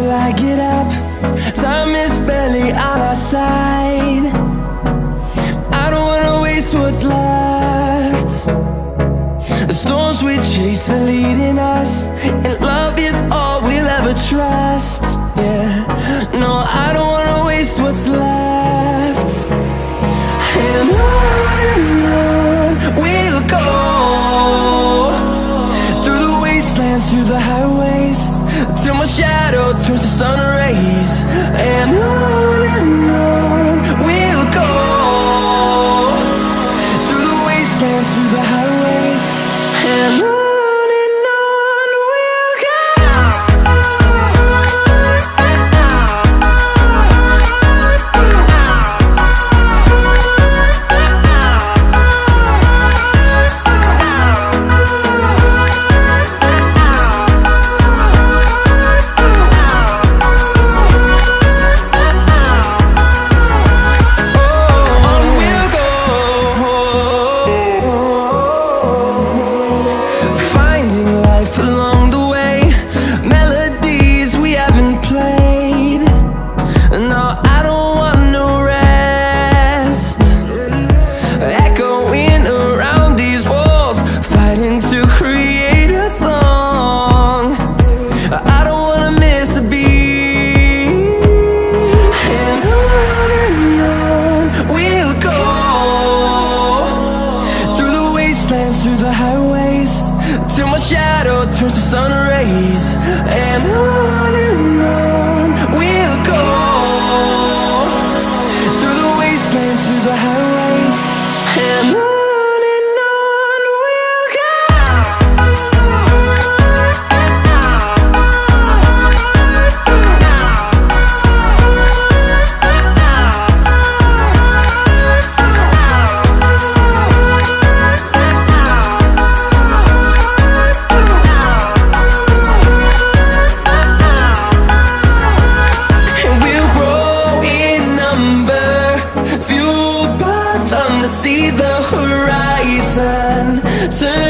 till I get up. Time is barely on our side. I don't wanna waste what's left. The storms we chase are leading us, and love is all we'll ever trust. Yeah, no, I don't wanna waste what's left. And on we'll go, through the wastelands, through the highways, till my shadow turns to sun rays. And on we'll go, through the wastelands, through the highways, and on. Through the highways, till my shadow turns to sun rays. And on we'll go, through the wastelands, through the highways, and on. See the horizon turn